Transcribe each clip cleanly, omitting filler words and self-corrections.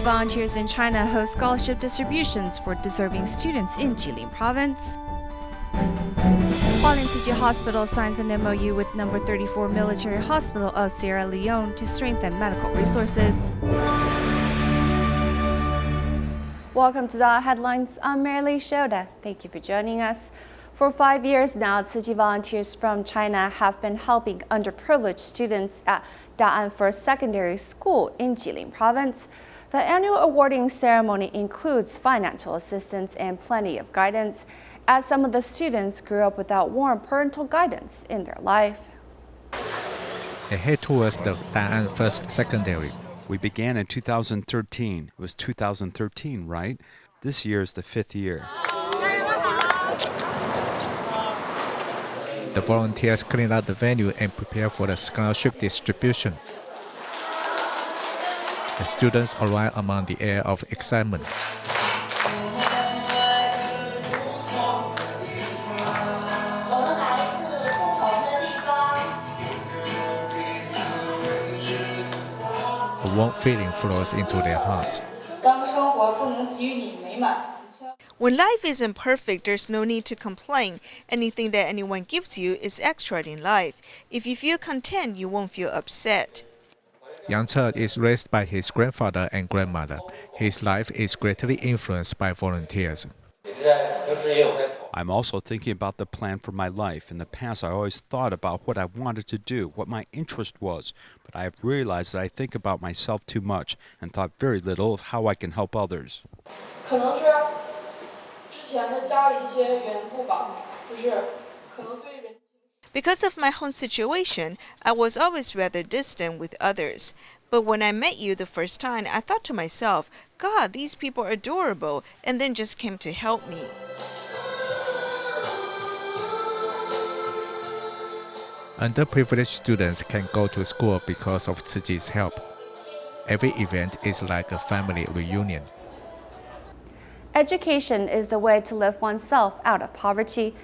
Tzu Chi volunteers in China host scholarship distributions for deserving students in Jilin Province. Hualien Tzu Chi Hospital signs an MOU with No. 34 Military Hospital of Sierra Leone to strengthen medical resources. Welcome to DaAi Headlines. I'm Marilee Shoda. Thank you for joining us. For 5 years now, Tzu Chi volunteers from China have been helping underprivileged students at DaAi First Secondary School in Jilin Province. The annual awarding ceremony includes financial assistance and plenty of guidance, as some of the students grew up without warm parental guidance in their life. They head towards the DaAi First Secondary. We began in 2013. It was 2013, right? This year is the 5th year. The volunteers clean out the venue and prepare for the scholarship distribution. The students arrive among the air of excitement. A warm feeling flows into their hearts. When life isn't perfect, there's no need to complain. Anything that anyone gives you is extra in life. If you feel content, you won't feel upset. Yang Che is raised by his grandfather and grandmother. His life is greatly influenced by volunteers. I'm also thinking about the plan for my life. In the past, I always thought about what I wanted to do, what my interest was. But I have realized that I think about myself too much and thought very little of how I can help others. Because of my home situation, I was always rather distant with others. But when I met you the first time, I thought to myself, God, these people are adorable, and then just came to help me. Underprivileged students can go to school because of Tzu Chi's help. Every event is like a family reunion. Education is the way to lift oneself out of poverty.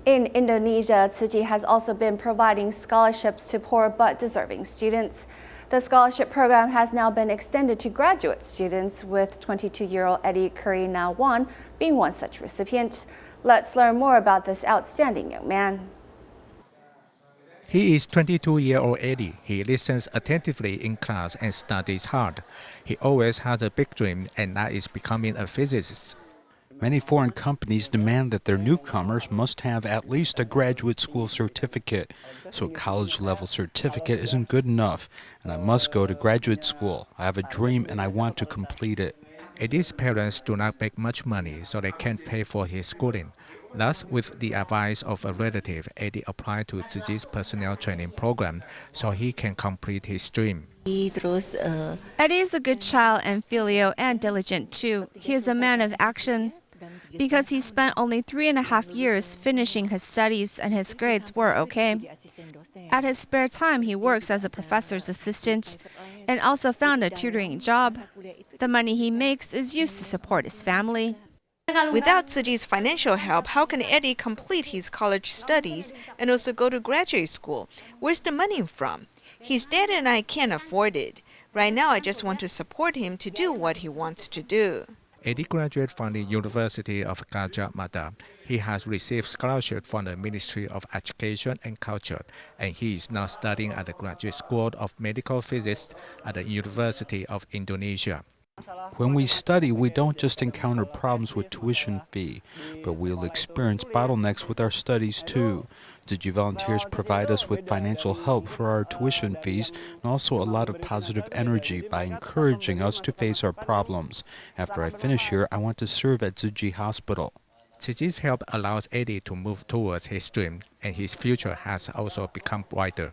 In Indonesia, Tzu Chi has also been providing scholarships to poor but deserving students. The scholarship program has now been extended to graduate students, with 22-year-old Eddie Kurinawan being one such recipient. Let's learn more about this outstanding young man. He is 22-year-old Eddie. He listens attentively in class and studies hard. He always has a big dream, and that is becoming a physicist. Many foreign companies demand that their newcomers must have at least a graduate school certificate. So a college-level certificate isn't good enough, and I must go to graduate school. I have a dream, and I want to complete it. Eddie's parents do not make much money, so they can't pay for his schooling. Thus, with the advice of a relative, Eddie applied to Tzu Chi's personnel training program so he can complete his dream. Eddie is a good child and filial and diligent too. He is a man of action. Because he spent only 3.5 years finishing his studies and his grades were okay. At his spare time, he works as a professor's assistant and also found a tutoring job. The money he makes is used to support his family. Without Tzu Chi's financial help, how can Eddie complete his college studies and also go to graduate school? Where's the money from? His dad and I can't afford it. Right now, I just want to support him to do what he wants to do. Eddie graduated from the University of Gajah Mada. He has received scholarship from the Ministry of Education and Culture, and he is now studying at the Graduate School of Medical Physics at the University of Indonesia. When we study, we don't just encounter problems with tuition fee, but we'll experience bottlenecks with our studies too. Tzu Chi volunteers provide us with financial help for our tuition fees and also a lot of positive energy by encouraging us to face our problems. After I finish here, I want to serve at Tzu Chi Hospital. Tzu Chi's help allows Eddie to move towards his dream, and his future has also become brighter.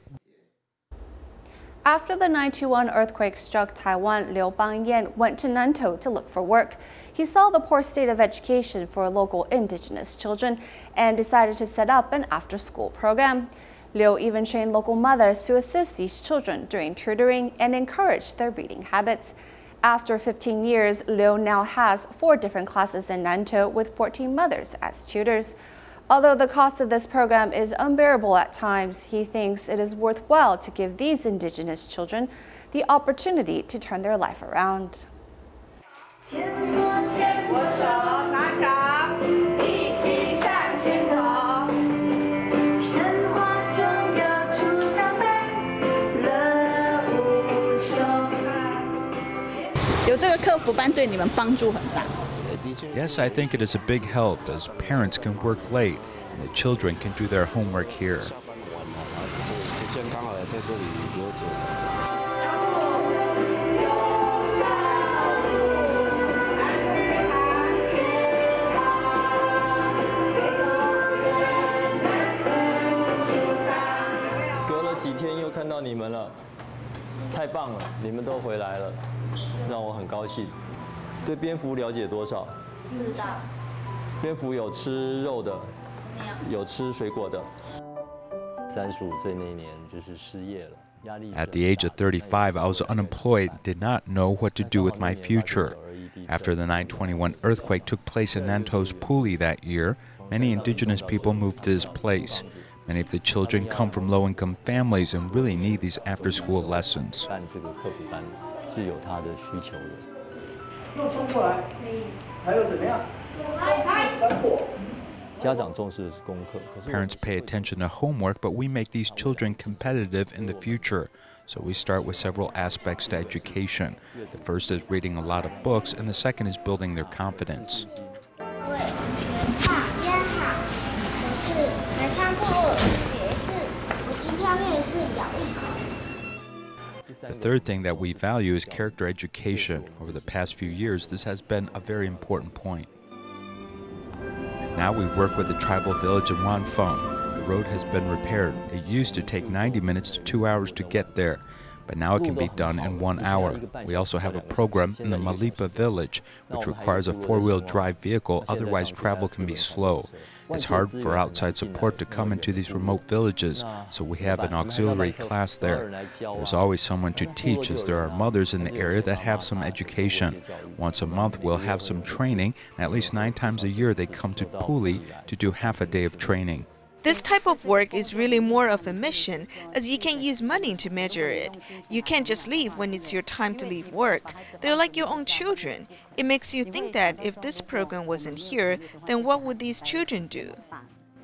After the 9/21 earthquake struck Taiwan, Liu Bangyan went to Nantou to look for work. He saw the poor state of education for local indigenous children and decided to set up an after-school program. Liu even trained local mothers to assist these children during tutoring and encourage their reading habits. After 15 years, Liu now has 4 different classes in Nantou with 14 mothers as tutors. Although the cost of this program is unbearable at times, he thinks it is worthwhile to give these indigenous children the opportunity to turn their life around. 有这个客服班对你们帮助很大。 Yes, I think it is a big help as parents can work late and the children can do their homework here.隔了几天又看到你们了，太棒了！你们都回来了，让我很高兴。对蝙蝠了解多少？不知道。蝙蝠有吃肉的，有吃水果的。35岁那年就是失业了，压力。At the age of 35, I was unemployed, did not know what to do with my future. After the 9/21 earthquake took place in Nanto's Puli that year, many indigenous people moved to this place. Many of the children come from low-income families and really need these after-school lessons. 办这个客服班是有他的需求的。又冲过来，还有怎么样？闪火。家长重视的是功课，可是 Parents pay attention to homework, but we make these children competitive in the future. So we start with several aspects to education. The first is reading a lot of books, and the second is building their confidence. 各位同学，大家好，我是来上课学字，我今天要练的是咬一口。 The third thing that we value is character education. Over the past few years, this has been a very important point. Now we work with the tribal village in Wanfeng. The road has been repaired. It used to take 90 minutes to 2 hours to get there, but now it can be done in 1 hour. We also have a program in the Malipa village, which requires a 4-wheel drive vehicle, otherwise travel can be slow. It's hard for outside support to come into these remote villages, so we have an auxiliary class there. There's always someone to teach as there are mothers in the area that have some education. Once a month we'll have some training, and at least 9 times a year they come to Puli to do half a day of training. This type of work is really more of a mission, as you can use money to measure it. You can't just leave when it's your time to leave work. They're like your own children. It makes you think that if this program wasn't here, then what would these children do?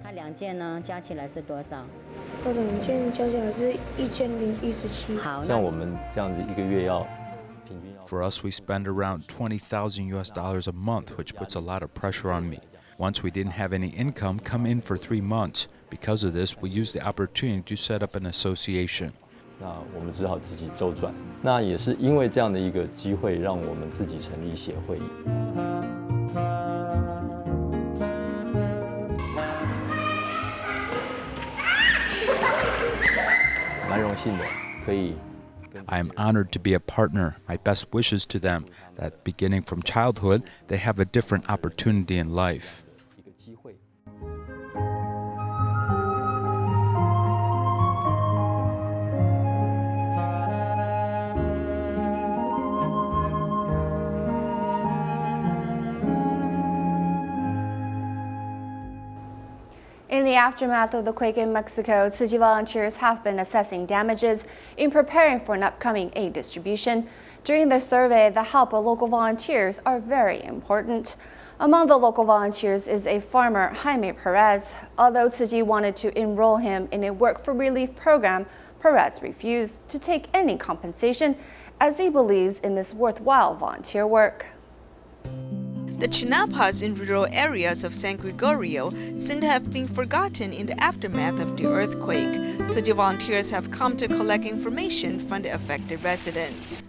它2件呢，加起来是多少？它2件加起来是1017。好，像我们这样子一个月要平均要。 For us, we spend around $20,000 a month, which puts a lot of pressure on me. Once we didn't have any income come in for 3 months. Because of this, we used the opportunity to set up an association. 那我们只好自己周转。那也是因为这样的一个机会，让我们自己成立协会。蛮荣幸的，可以。 I am honored to be a partner. My best wishes to them that beginning from childhood, they have a different opportunity in life. In the aftermath of the quake in Mexico, Tzu Chi volunteers have been assessing damages in preparing for an upcoming aid distribution. During their survey, the help of local volunteers are very important. Among the local volunteers is a farmer, Jaime Perez. Although Tzu Chi wanted to enroll him in a work for relief program, Perez refused to take any compensation as he believes in this worthwhile volunteer work. The Chinapas in rural areas of San Gregorio seem to have been forgotten in the aftermath of the earthquake. Tzu Chi volunteers have come to collect information from the affected residents.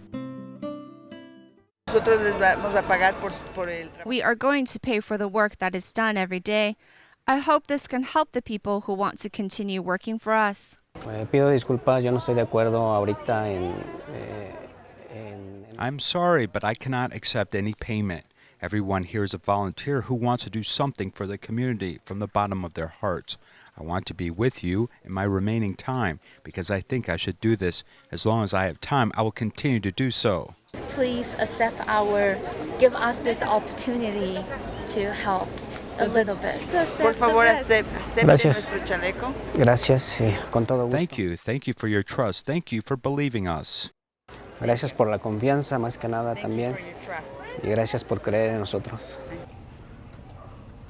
We are going to pay for the work that is done every day. I hope this can help the people who want to continue working for us. I'm sorry, but I cannot accept any payment. Everyone here is a volunteer who wants to do something for the community from the bottom of their hearts. I want to be with you in my remaining time because I think I should do this. As long as I have time, I will continue to do so. Please give us this opportunity to help a little bit. Por favor, acepte nuestro chaleco. Gracias, sí, con todo gusto. Thank you for your trust. Thank you for believing us. Gracias por la confianza, más que nada también. Y gracias por creer en nosotros.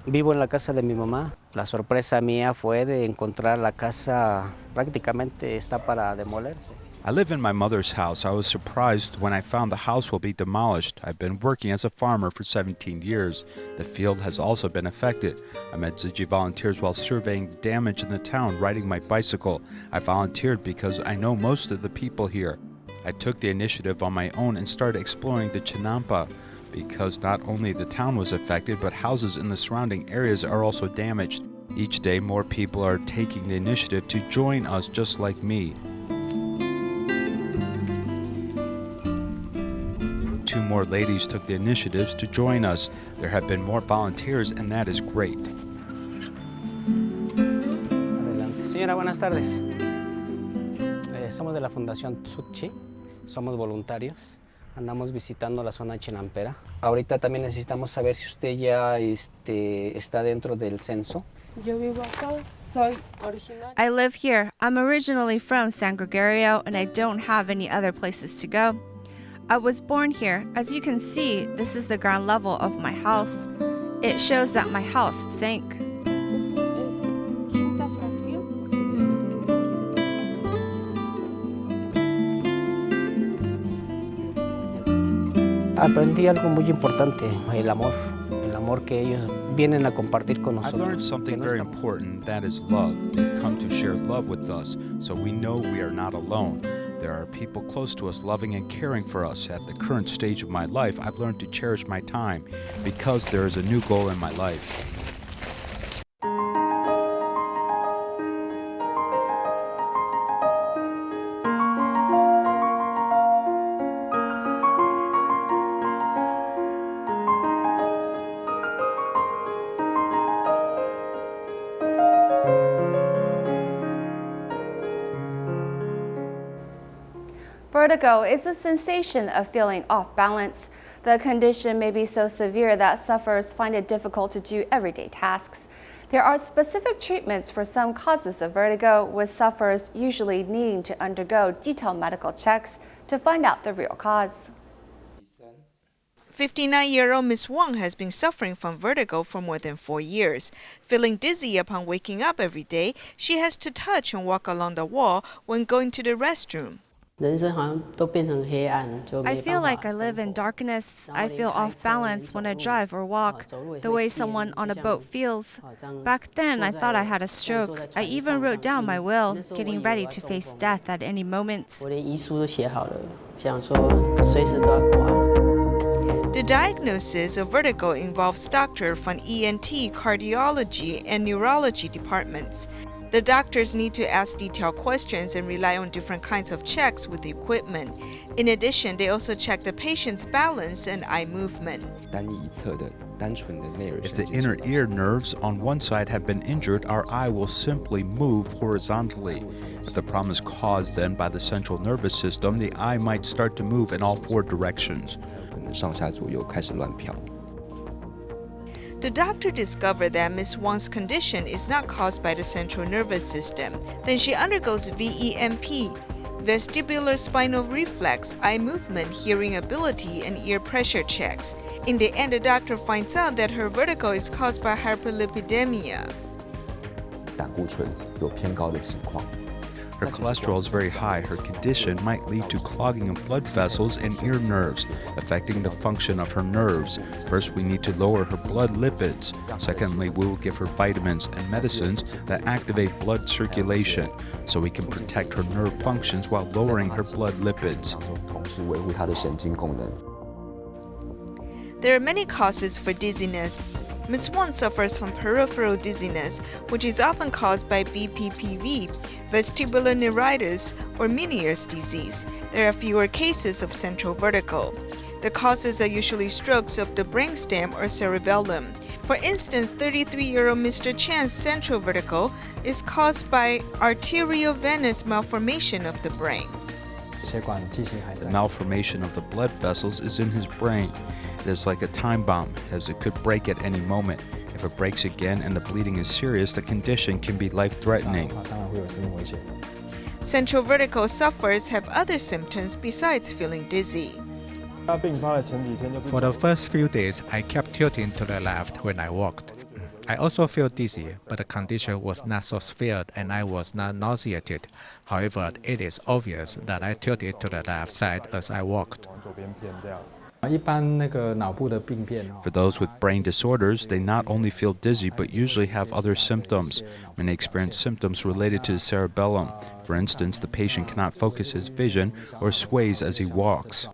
Vivo en la casa de mi mamá. La sorpresa mía fue de encontrar la casa prácticamente está para demolerse. I live in my mother's house. I was surprised when I found the house will be demolished. I've been working as a farmer for 17 years. The field has also been affected. I met Tzu Chi volunteers while surveying damage in the town, riding my bicycle. I volunteered because I know most of the people here. I took the initiative on my own and started exploring the Chinampa, because not only the town was affected, but houses in the surrounding areas are also damaged. Each day, more people are taking the initiative to join us just like me. 2 more ladies took the initiatives to join us. There have been more volunteers, and that is great. Adelante. Señora, buenas tardes. Somos de la Fundación Tzu Chi. Somos voluntarios. Andamos visitando la zona chinampera. Ahorita también necesitamos saber si usted ya está dentro del censo. Yo vivo acá. Soy original. I live here. I'm originally from San Gregorio, and I don't have any other places to go. I was born here. As you can see, this is the ground level of my house. It shows that my house sank. Aprendí algo muy importante, el amor que ellos vienen a compartir con nosotros. I've learned something very important, that is love. They've come to share love with us, so we know we are not alone. There are people close to us loving and caring for us. At the current stage of my life, I've learned to cherish my time because there is a new goal in my life. Vertigo is a sensation of feeling off balance. The condition may be so severe that sufferers find it difficult to do everyday tasks. There are specific treatments for some causes of vertigo, with sufferers usually needing to undergo detailed medical checks to find out the real cause. 59-year-old Ms. Wang has been suffering from vertigo for more than 4 years. Feeling dizzy upon waking up every day, she has to touch and walk along the wall when going to the restroom. I feel like I live in darkness. I feel off balance when I drive or walk, the way someone on a boat feels. Back then, I thought I had a stroke. I even wrote down my will, getting ready to face death at any moment. The diagnosis of vertigo involves doctors from ENT, cardiology, and neurology departments. The doctors need to ask detailed questions and rely on different kinds of checks with the equipment. In addition, they also check the patient's balance and eye movement. If the inner ear nerves on one side have been injured, our eye will simply move horizontally. If the problem is caused then by the central nervous system, the eye might start to move in all 4 directions. The doctor discovered that Ms. Wang's condition is not caused by the central nervous system. Then she undergoes VEMP, vestibular spinal reflex, eye movement, hearing ability, and ear pressure checks. In the end, the doctor finds out that her vertigo is caused by hyperlipidemia. Her cholesterol is very high. Her condition might lead to clogging of blood vessels and ear nerves, affecting the function of her nerves. First, we need to lower her blood lipids. Secondly, we will give her vitamins and medicines that activate blood circulation, so we can protect her nerve functions while lowering her blood lipids. There are many causes for dizziness. Ms. Wang suffers from peripheral dizziness, which is often caused by BPPV, vestibular neuritis, or Meniere's disease. There are fewer cases of central vertigo. The causes are usually strokes of the brainstem or cerebellum. For instance, 33-year-old Mr. Chan's central vertigo is caused by arteriovenous malformation of the brain. The malformation of the blood vessels is in his brain. It is like a time bomb, as it could break at any moment. If it breaks again and the bleeding is serious, the condition can be life-threatening. Central vertigo sufferers have other symptoms besides feeling dizzy. For the first few days, I kept tilting to the left when I walked. I also felt dizzy, but the condition was not so severe and I was not nauseated. However, it is obvious that I tilted to the left side as I walked. For those with brain disorders, they not only feel dizzy but usually have other symptoms. Many experience symptoms related to the cerebellum. For instance, the patient cannot focus his vision or sways as he walks.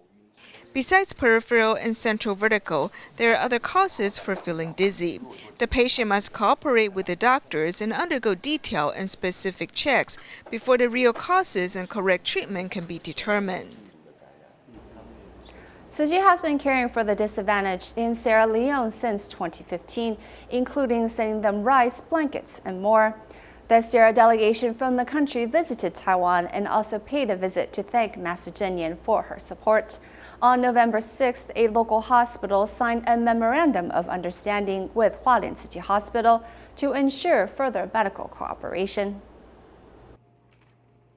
Besides peripheral and central vertigo, there are other causes for feeling dizzy. The patient must cooperate with the doctors and undergo detailed and specific checks before the real causes and correct treatment can be determined. Tzu Chi has been caring for the disadvantaged in Sierra Leone since 2015, including sending them rice, blankets, and more. The Sierra delegation from the country visited Taiwan and also paid a visit to thank Master Zhen for her support. On November 6th, a local hospital signed a memorandum of understanding with Hualien Tzu Chi Hospital to ensure further medical cooperation.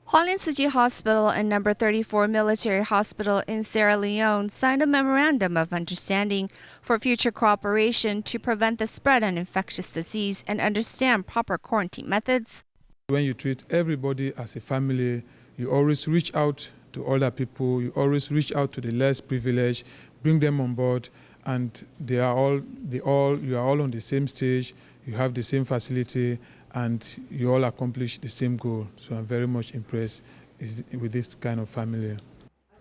Hualien Tzu Chi Hospital and No. 34 Military Hospital in Sierra Leone signed a memorandum of understanding for future cooperation to prevent the spread of infectious disease and understand proper quarantine methods. When you treat everybody as a family, you always reach out to other people, you always reach out to the less privileged, bring them on board, and you are all on the same stage, you have the same facility, and you all accomplish the same goal. So I'm very much impressed with this kind of family.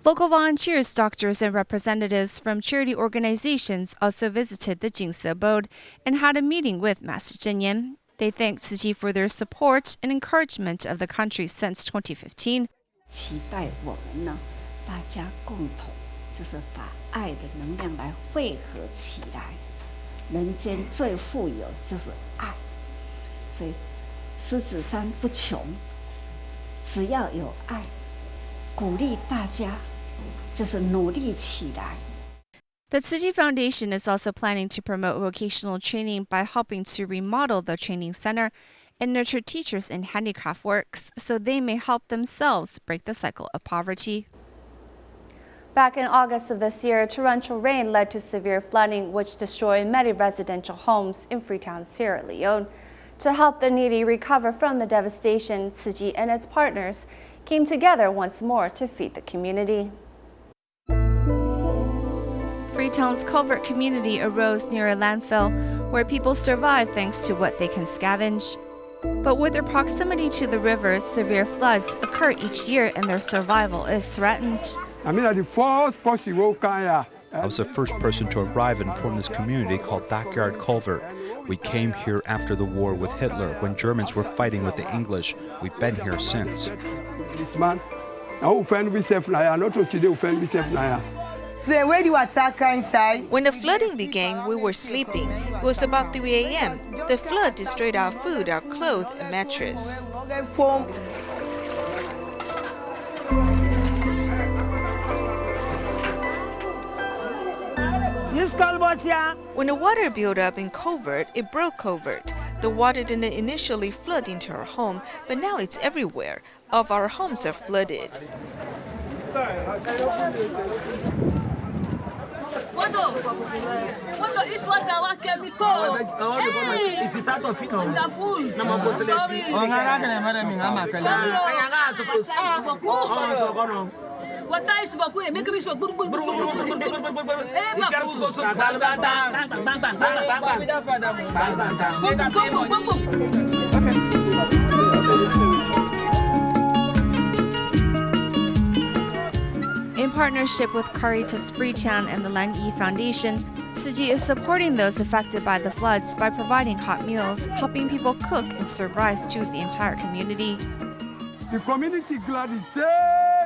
Local volunteers, doctors, and representatives from charity organizations also visited the Jingse abode and had a meeting with Master Zhen. They thanked Tzu Chi for their support and encouragement of the country since 2015. 期待我们呢，大家共同就是把爱的能量来汇合起来。人间最富有就是爱。所以狮子山不穷，只要有爱，鼓励大家就是努力起来。The Tzu Chi Foundation is also planning to promote vocational training by helping to remodel the training center and nurture teachers in handicraft works so they may help themselves break the cycle of poverty. Back in August of this year, torrential rain led to severe flooding, which destroyed many residential homes in Freetown, Sierra Leone. To help the needy recover from the devastation, Tzu Chi and its partners came together once more to feed the community. Freetown's culvert community arose near a landfill where people survive thanks to what they can scavenge. But with their proximity to the river, severe floods occur each year and their survival is threatened. I was the first person to arrive and form this community called Backyard Culvert. We came here after the war with Hitler when Germans were fighting with the English. We've been here since. When the flooding began, we were sleeping. It was about 3 a.m. The flood destroyed our food, our clothes, and mattress. When the water built up in culvert, it broke culvert. The water didn't initially flood into our home, but now it's everywhere. All of our homes are flooded. In partnership with Caritas Freetown and the Lan Yi Foundation, Tzu Chi is supporting those affected by the floods by providing hot meals, helping people cook and serve rice to the entire community. The community glad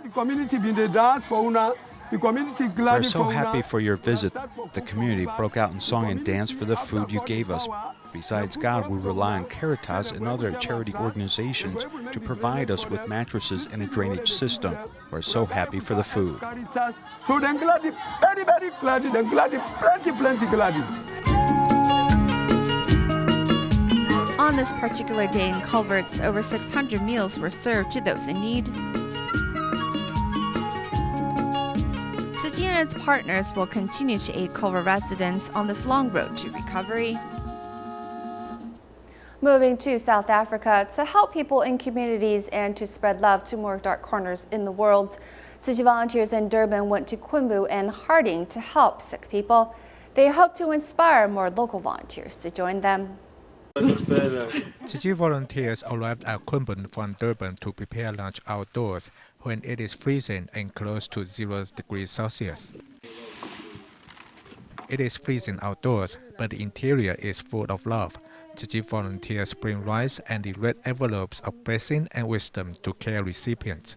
the community been the dance for una. The community glad. We're so happy for your visit. The community broke out in song and dance for the food you gave us. Besides God, we rely on Caritas and other charity organizations to provide us with mattresses and a drainage system. We're so happy for the food. So then glad, very, very glad, then glad, plenty glad. On this particular day in culverts, over 600 meals were served to those in need. Tzu Chi and its partners will continue to aid culvert residents on this long road to recovery. Moving to South Africa, to help people in communities and to spread love to more dark corners in the world, Tzu Chi volunteers in Durban went to Quimbu and Harding to help sick people. They hope to inspire more local volunteers to join them. Tzu Chi volunteers arrived at Quimbu from Durban to prepare lunch outdoors when it is freezing and close to 0 degrees Celsius. It is freezing outdoors, but the interior is full of love. Tzu Chi volunteers bring rice and the red envelopes of blessing and wisdom to care recipients.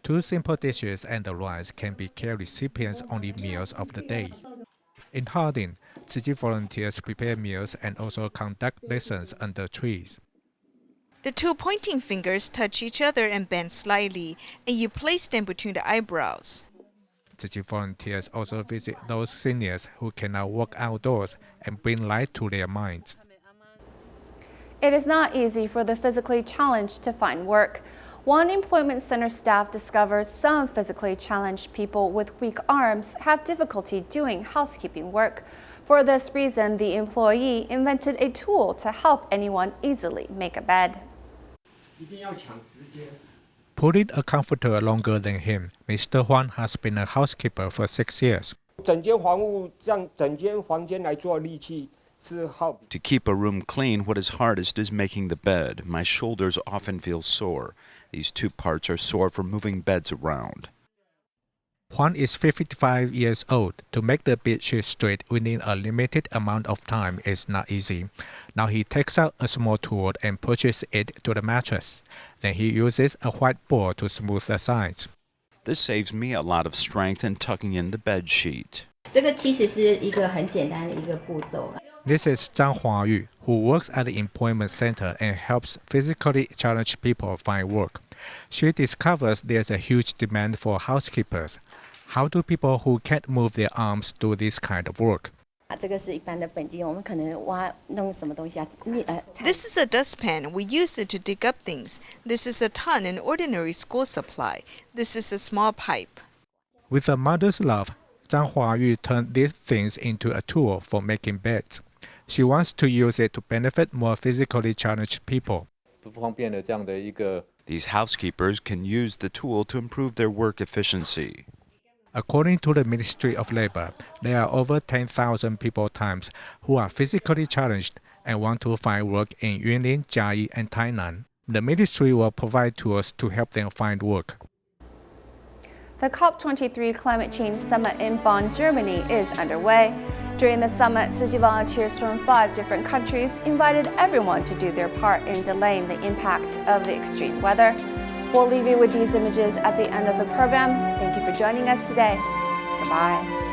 Two simple dishes and the rice can be care recipients' only meals of the day. In Harding, Tzu Chi volunteers prepare meals and also conduct lessons under trees. The two pointing fingers touch each other and bend slightly, and you place them between the eyebrows. Tzu Chi volunteers also visit those seniors who cannot walk outdoors and bring light to their minds. It is not easy for the physically challenged to find work. One employment center staff discovers some physically challenged people with weak arms have difficulty doing housekeeping work. For this reason, the employee invented a tool to help anyone easily make a bed. Putting a comforter longer than him, Mr. Huan has been a housekeeper for 6 years. To keep a room clean, what is hardest is making the bed. My shoulders often feel sore. These two parts are sore from moving beds around. Huan is 55 years old. To make the bedsheet straight within a limited amount of time is not easy. Now he takes out a small tool and pushes it to the mattress. Then he uses a white board to smooth the sides. This saves me a lot of strength in tucking in the bed sheet. This is Zhang Huayu, who works at the employment center and helps physically challenged people find work. She discovers there's a huge demand for housekeepers. How do people who can't move their arms do this kind of work? This is a dustpan. We use it to dig up things. This is a ton, an ordinary school supply. This is a small pipe. With a mother's love, Zhang Huayu turned these things into a tool for making beds. She wants to use it to benefit more physically challenged people. These housekeepers can use the tool to improve their work efficiency. According to the Ministry of Labor, there are over 10,000 people times who are physically challenged and want to find work in Yunlin, Jiayi, and Tainan. The ministry will provide tools to help them find work. The COP23 Climate Change Summit in Bonn, Germany is underway. During the summit, Tzu Chi volunteers from 5 different countries invited everyone to do their part in delaying the impact of the extreme weather. We'll leave you with these images at the end of the program. Thank you for joining us today. Goodbye.